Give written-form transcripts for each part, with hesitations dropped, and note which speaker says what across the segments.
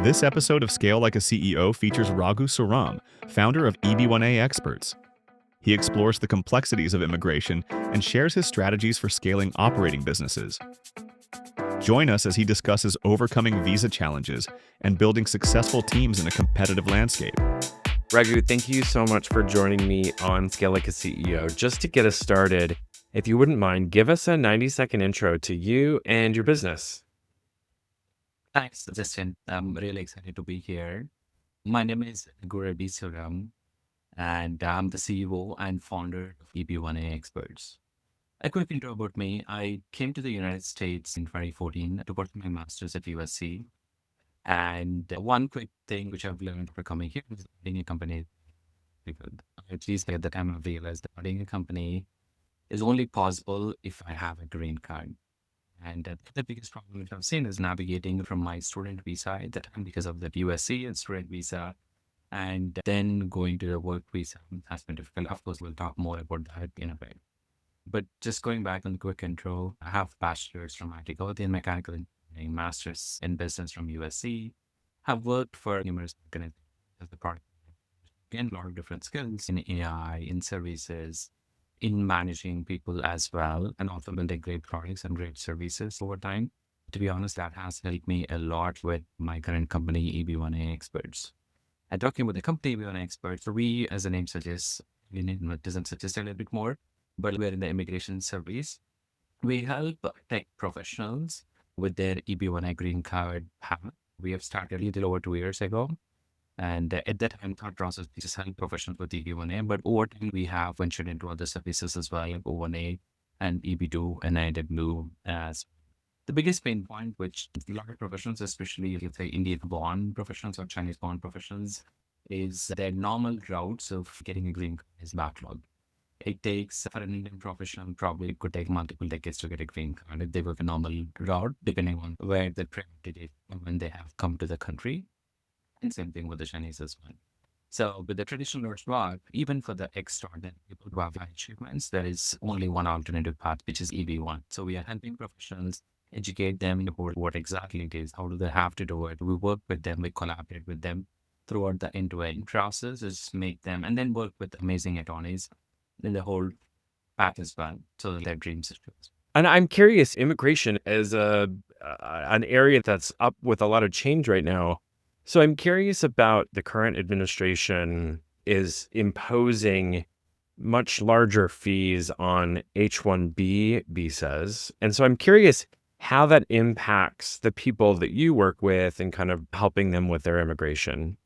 Speaker 1: This episode of Scale Like a CEO features Raghu Suram, founder of EB1A Experts. He explores the complexities of immigration and shares his strategies for scaling operating businesses. Join us as he discusses overcoming visa challenges and building successful teams in a competitive landscape.
Speaker 2: Raghu, thank you so much for joining me on Scale Like a CEO. Just to get us started, if you wouldn't mind, give us a 90-second intro to you and your business.
Speaker 3: Thanks, Justin. I'm really excited to be here. My name is Raghu Suram, and I'm the CEO and founder of EB1A Experts. A quick intro about me. I came to the United States in 2014 to pursue my master's at USC. And one quick thing which I've learned for coming here is starting a company. Because at least at the time I realized that starting a company is only possible if I have a green card. And the biggest problem which I've seen is navigating from my student visa at the time because of the USC and student visa, and then going to the work visa has been difficult. Of course, we'll talk more about that in a bit. But just going back on the quick intro, I have bachelor's from agriculture and mechanical engineering, master's in business from USC. Have worked for numerous organizations as the product. Again, a lot of different skills in AI, in services, in managing people as well, and also building great products and great services over time. To be honest, that has helped me a lot with my current company, EB1A Experts. And talking about the company EB1A Experts, we, as the name suggests, it doesn't suggest a little bit more, but we're in the immigration service. We help tech professionals with their EB1A green card path. We have started a little over 2 years ago. And at that time, thought process, we just help professionals with EB1A, but over time, we have ventured into other services as well, like O1A and EB2 and IW as the biggest pain point, which a lot of professionals, especially let's say Indian-born professionals or Chinese-born professionals, is their normal routes of getting a green card is backlog. It takes, for an Indian professional, probably it could take multiple decades to get a green card if they work a normal route, depending on where they did when they have come to the country. And same thing with the Chinese as well. So with the traditional route, even for the extraordinary people who have high achievements, there is only one alternative path, which is EB1. So we are helping professionals educate them about what exactly it is, how do they have to do it. We work with them, we collaborate with them throughout the end-to-end process, just make them, and then work with amazing attorneys in the whole path as well, so that their dreams are true.
Speaker 2: And I'm curious, immigration is an area that's up with a lot of change right now. So I'm curious about the current administration is imposing much larger fees on H-1B visas. And so I'm curious how that impacts the people that you work with and kind of helping them with their immigration.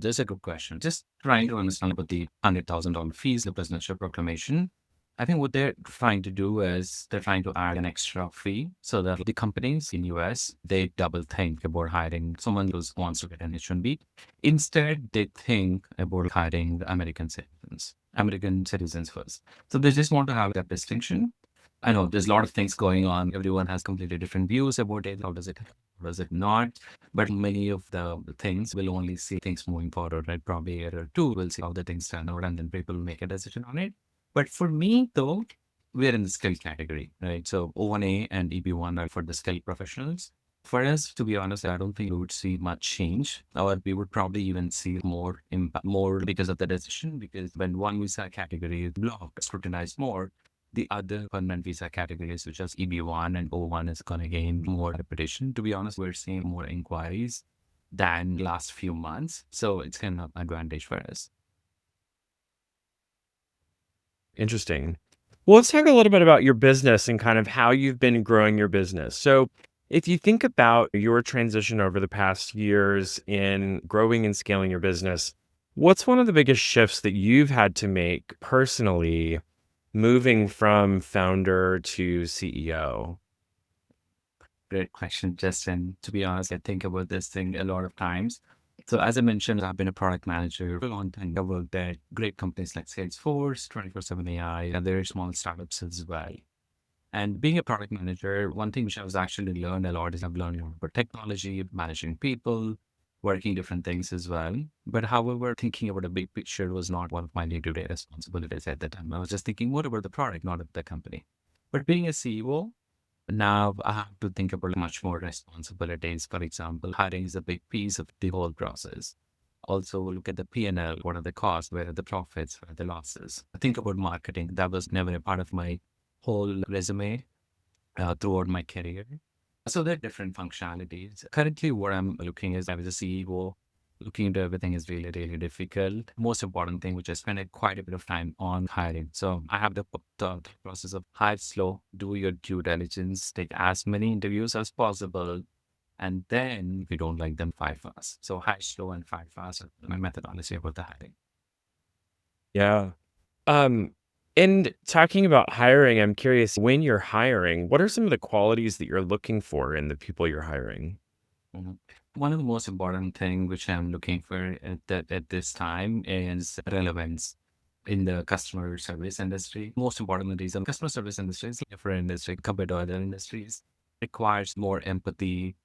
Speaker 3: That's a good question. Just trying to understand about the $100,000 fees, the presidential proclamation. I think what they're trying to do is they're trying to add an extra fee so that the companies in US, they double think about hiring someone who wants to get an H-1B. Instead, they think about hiring American citizens first. So they just want to have that distinction. I know there's a lot of things going on. Everyone has completely different views about it. How does it not? But many of the things will only see things moving forward, right? Probably a year or two, we'll see how the things turn out and then people will make a decision on it. But for me, though, we're in the skilled category, right? So O1A and EB1 are for the skilled professionals. For us, to be honest, I don't think we would see much change, or we would probably even see more impact, more because of the decision. Because when one visa category is blocked, scrutinized more, the other permanent visa categories, which is EB1 and O1, is going to gain more repetition. To be honest, we're seeing more inquiries than last few months. So it's kind of an advantage for us.
Speaker 2: Interesting. Well, let's talk a little bit about your business and kind of how you've been growing your business. So if you think about your transition over the past years in growing and scaling your business, what's one of the biggest shifts that you've had to make personally moving from founder to CEO?
Speaker 3: Great question, Justin. To be honest, I think about this thing a lot of times. So as I mentioned, I've been a product manager for a long time. I've worked at great companies like Salesforce, 24/7 AI, and very small startups as well. And being a product manager, one thing which I was actually learned a lot is I've learned more about technology, managing people, working different things as well. But however, thinking about a big picture was not one of my day-to-day responsibilities at the time. I was just thinking, what about the product, not about the company? But being a CEO, Now I have to think about much more responsibilities. For example, hiring is a big piece of the whole process. Also look at the P&L. What are the costs? Where are the profits? Where are the losses? Think about marketing. That was never a part of my whole resume throughout my career. So there are different functionalities. Currently, what I'm looking is I was a CEO. Looking into everything is really, really difficult. Most important thing, which I spend quite a bit of time on hiring. So I have the process of hire slow, do your due diligence, take as many interviews as possible, and then if you don't like them, fire fast. So hire slow and fire fast are my methodology about the hiring.
Speaker 2: Yeah. Um, and talking about hiring, I'm curious, when you're hiring, what are some of the qualities that you're looking for in the people you're hiring?
Speaker 3: Mhm. One of the most important thing which I'm looking for at this time is relevance in the customer service industry. Most important reason, customer service industry is a different industry compared to other industries. Requires more empathy,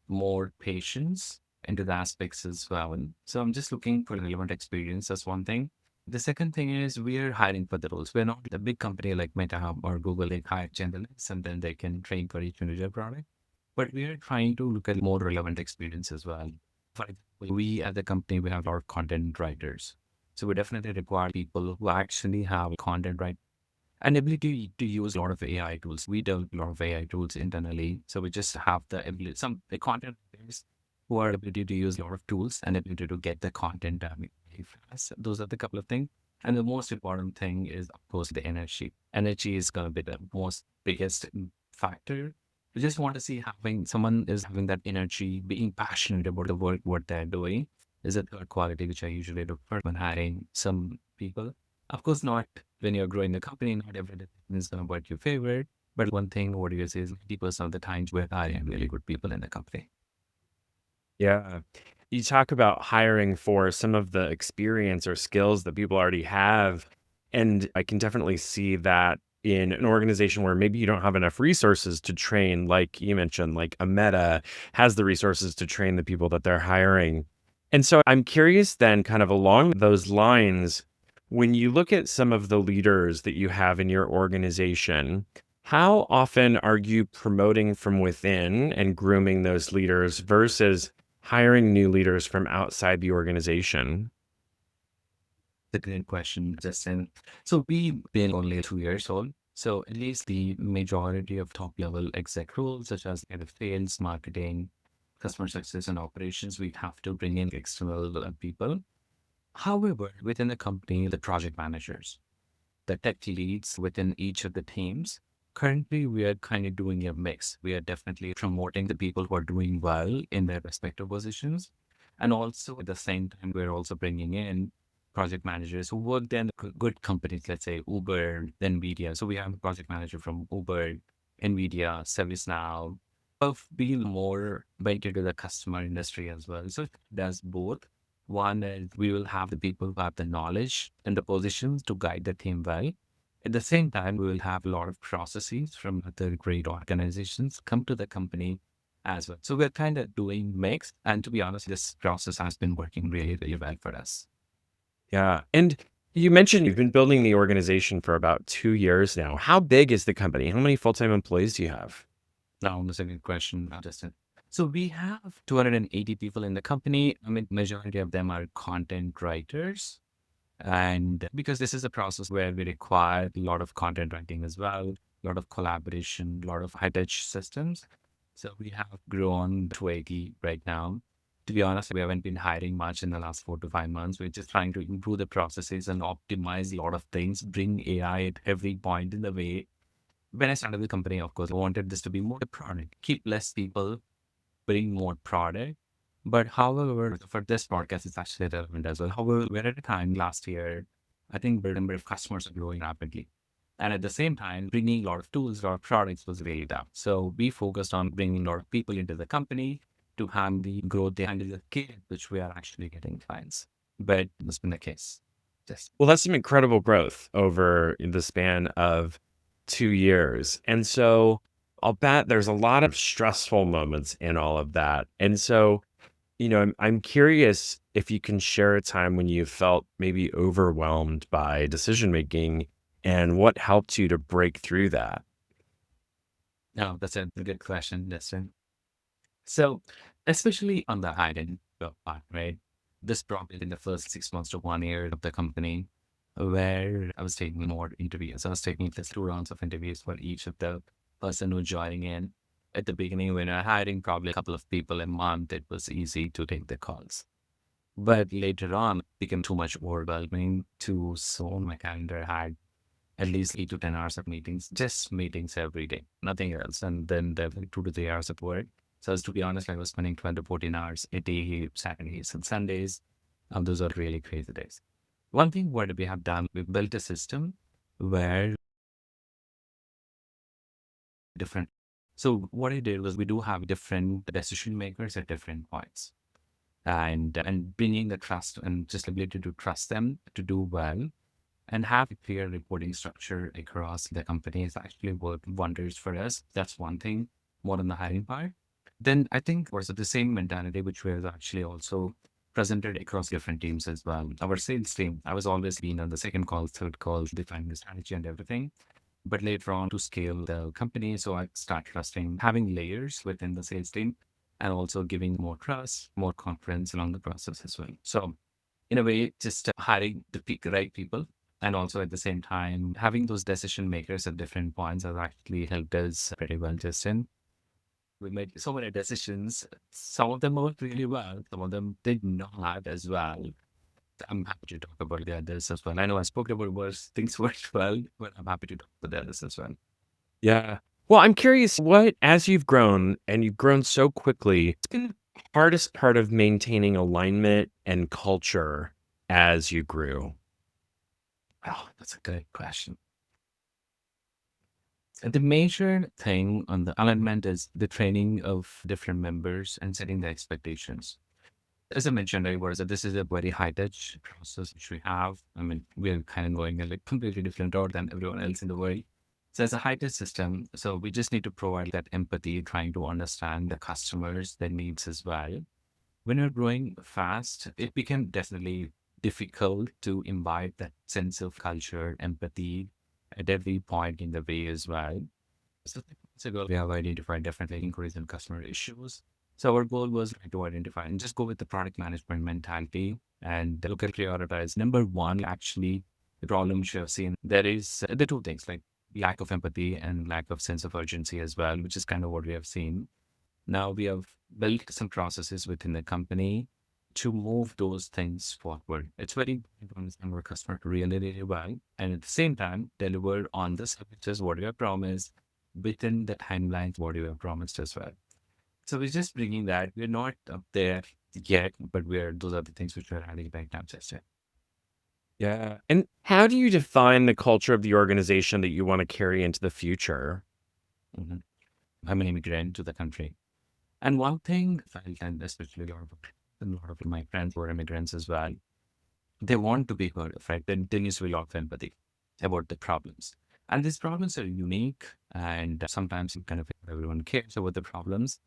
Speaker 3: more patience into the aspects as well. So I'm just looking for relevant experience. That's one thing. The second thing is we're hiring for the roles. We're not a big company like Meta or Google. They hire generalists and then they can train for each individual product. But we are trying to look at more relevant experience as well. For example, we as a company, we have a lot of content writers. So we definitely require people who actually have content writing an ability to use a lot of AI tools. We develop a lot of AI tools internally. So we just have the ability, some the content writers who are ability to use a lot of tools and ability to get the content done really fast. Those are the couple of things. And the most important thing is, of course, the energy. Energy is going to be the most biggest factor. We just want to see having someone is having that energy, being passionate about the work, what they're doing is a third quality, which I usually look for when hiring some people. Of course, not when you're growing the company, not every decision is going to be your favorite. But one thing, what you say is 90% of the times we're hiring really good people in the company.
Speaker 2: Yeah. You talk about hiring for some of the experience or skills that people already have. And I can definitely see that in an organization where maybe you don't have enough resources to train, like you mentioned, like a Meta has the resources to train the people that they're hiring. And so I'm curious then, kind of along those lines, when you look at some of the leaders that you have in your organization, how often are you promoting from within and grooming those leaders versus hiring new leaders from outside the organization?
Speaker 3: The great question, Justin. So we've been only 2 years old. So at least the majority of top level exec roles, such as head of sales, marketing, customer success, and operations, we have to bring in external people. However, within the company, the project managers, the tech leads within each of the teams. Currently, we are kind of doing a mix. We are definitely promoting the people who are doing well in their respective positions. And also at the same time, we're also bringing in project managers who worked in good companies, let's say Uber, then NVIDIA. So we have a project manager from Uber, NVIDIA, ServiceNow, of being more weighted to the customer industry as well. So it does both. One is we will have the people who have the knowledge and the positions to guide the team well. At the same time, we will have a lot of processes from other great organizations come to the company as well. So we're kind of doing mix. And to be honest, this process has been working really, really well for us.
Speaker 2: Yeah. And you mentioned you've been building the organization for about 2 years now. How big is the company? How many full-time employees do you have?
Speaker 3: Now, on the second question, Justin. So we have 280 people in the company. I mean, majority of them are content writers. And because this is a process where we require a lot of content writing as well, a lot of collaboration, a lot of high touch systems. So we have grown to 80 right now. To be honest, we haven't been hiring much in the last 4 to 5 months. We're just trying to improve the processes and optimize a lot of things, bring AI at every point in the way. When I started the company, of course, I wanted this to be more a product, keep less people, bring more product. But however, for this podcast, it's actually relevant as well. However, we're at a time last year, I think the number of customers are growing rapidly. And at the same time, bringing a lot of tools, a lot of products was really tough. So we focused on bringing a lot of people into the company to handle the growth, they handle the scale at which we are actually getting clients. But that's been the case. Yes.
Speaker 2: Well, that's some incredible growth over the span of 2 years. And so I'll bet there's a lot of stressful moments in all of that. And so, I'm curious if you can share a time when you felt maybe overwhelmed by decision making and what helped you to break through that.
Speaker 3: No, that's a good question, Justin. So, especially on the hiring part, right? This probably in the first 6 months to 1 year of the company, where I was taking more interviews. I was taking just 2 rounds of interviews for each of the person who joining in. At the beginning, when I hiring probably a couple of people a month, it was easy to take the calls. But later on, it became too much overwhelming. Too soon, my calendar had at least 8 to 10 hours of meetings, just meetings every day, nothing else. And then there were 2 to 3 hours of work. So, to be honest, I was spending 12 to 14 hours a day, Saturdays and Sundays. Those are really crazy days. One thing what we have done, we built a system where different. So, what I did was we do have different decision makers at different points, and bringing the trust and just ability to trust them to do well and have a clear reporting structure across the company has actually worked wonders for us. That's one thing more on the hiring part. Then I think was the same mentality which was actually also presented across different teams as well. Our sales team, I was always been on the second call, third call, defining the strategy and everything. But later on to scale the company, so I start trusting having layers within the sales team and also giving more trust, more confidence along the process as well. So in a way, just hiring the right people and also at the same time having those decision makers at different points has actually helped us pretty well, Justin. We made so many decisions. Some of them worked really well, some of them did not as well. I'm happy to talk about the others as well. I know I spoke about worse things worked well, but I'm happy to talk about the others as well.
Speaker 2: Yeah. Well, I'm curious what, as you've grown and you've grown so quickly, it's been the hardest part of maintaining alignment and culture as you grew.
Speaker 3: Oh, that's a good question. The major thing on the alignment is the training of different members and setting the expectations. As I mentioned, I was that this is a very high touch process which we have. I mean, we're kind of going a like completely different route than everyone else in the world. So it's a high touch system. So we just need to provide that empathy, trying to understand the customers, their needs as well. When you're growing fast, it became definitely difficult to imbibe that sense of culture, empathy at every point in the way as well. So 3 months ago, we have identified definitely inquiries and customer issues. So our goal was to identify and just go with the product management mentality and look at prioritize. Number one, actually, the problem which we have seen, there is the two things like lack of empathy and lack of sense of urgency as well, which is kind of what we have seen. Now we have built some processes within the company to move those things forward. It's very important to understand our customer really, really well. And at the same time, deliver on the services what you have promised within the timelines what you have promised as well. So we're just bringing that. We're not up there yet, but those are the things which we're adding right now, just yet.
Speaker 2: Yeah. And how do you define the culture of the organization that you want to carry into the future?
Speaker 3: Mhm. I'm an immigrant to the country. And one thing, and especially a lot of my friends who are immigrants as well, they want to be heard of, right? There needs to be a lot of empathy about the problems. And these problems are unique, and sometimes kind of everyone cares about the problems.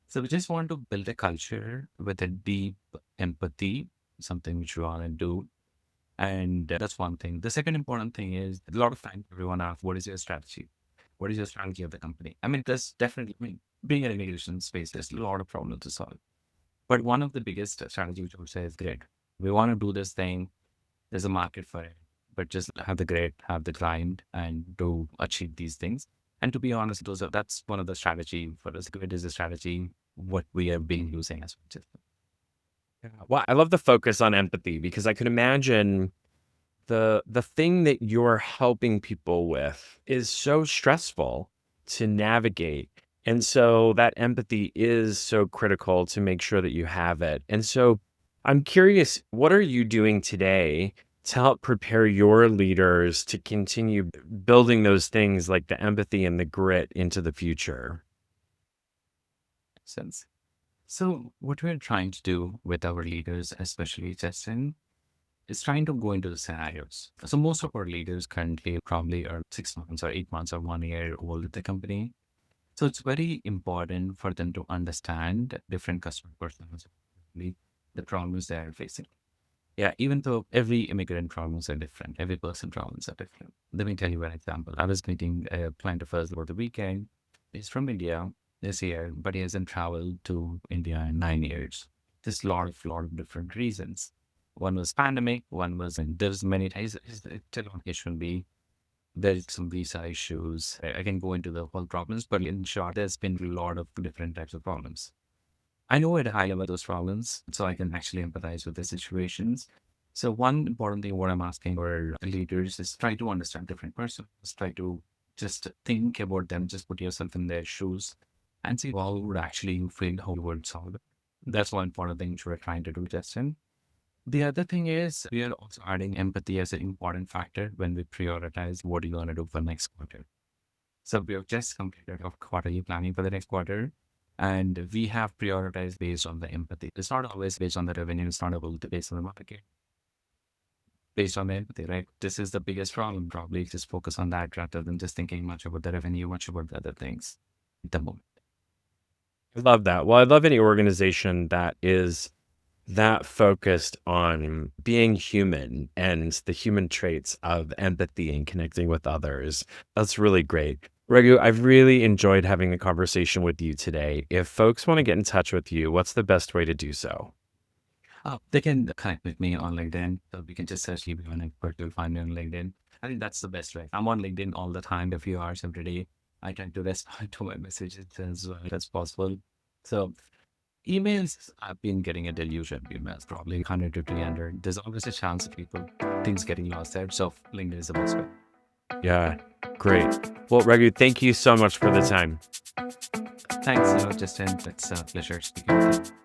Speaker 3: So we just want to build a culture with a deep empathy, something which we want to do. And that's one thing. The second important thing is a lot of times everyone asks, what is your strategy? What is your strategy of the company? I mean, there's definitely, I mean, being an immigration space, there's a lot of problems to solve. But one of the biggest strategy, which I would say is great. We want to do this thing. There's a market for it, but just have the client and to achieve these things. And to be honest, that's one of the strategy for us. Grid is a strategy, what we have been using as well.
Speaker 2: Yeah. Well, I love the focus on empathy because I could imagine the thing that you're helping people with is so stressful to navigate. And so that empathy is so critical to make sure that you have it. And so I'm curious, what are you doing today to help prepare your leaders to continue building those things like the empathy and the grit into the future?
Speaker 3: Sense. So what we're trying to do with our leaders, especially Justin, is trying to go into the scenarios. So most of our leaders currently probably are 6 months or 8 months or 1 year old at the company. So it's very important for them to understand different customer personas, the problems they are facing. Yeah, even though every immigrant problems are different, every person problems are different. Let me tell you an example. I was meeting a client of ours over the weekend. He's from India this year, but he hasn't traveled to India in 9 years. There's a lot of different reasons. One was pandemic, one was there's many times it's still on H1B. There's some visa issues. I can go into the whole problems, but in short, there's been a lot of different types of problems. I know at a high level those problems, so I can actually empathize with the situations. So one important thing what I'm asking our leaders is try to understand different persons, try to just think about them, just put yourself in their shoes and see how would actually you feel, how you would solve it. That's one important thing which we're trying to do, Justin. The other thing is we are also adding empathy as an important factor when we prioritize what you're going to do for next quarter. So we have just completed our quarterly planning for the next quarter, and we have prioritized based on the empathy. It's not always based on the revenue. It's not always based on the market, based on the empathy, right? This is the biggest problem. Probably just focus on that rather than just thinking much about the revenue, much about the other things at the moment.
Speaker 2: I love that. Well, I love any organization that is that focused on being human and the human traits of empathy and connecting with others. That's really great. Raghu, I've really enjoyed having the conversation with you today. If folks want to get in touch with you, what's the best way to do so?
Speaker 3: They can connect with me on LinkedIn. So we can just search EB1A Expert. You'll find me on LinkedIn. I think that's the best way. I'm on LinkedIn all the time, a few hours every day. I try to respond to my messages as well as possible. So emails, I've been getting a deluge of emails, probably 100 to 300. There's always a chance of things getting lost there. So LinkedIn is the best way.
Speaker 2: Yeah, great. Well, Raghu, thank you so much for the time.
Speaker 3: Thanks, Justin. It's a pleasure speaking with you.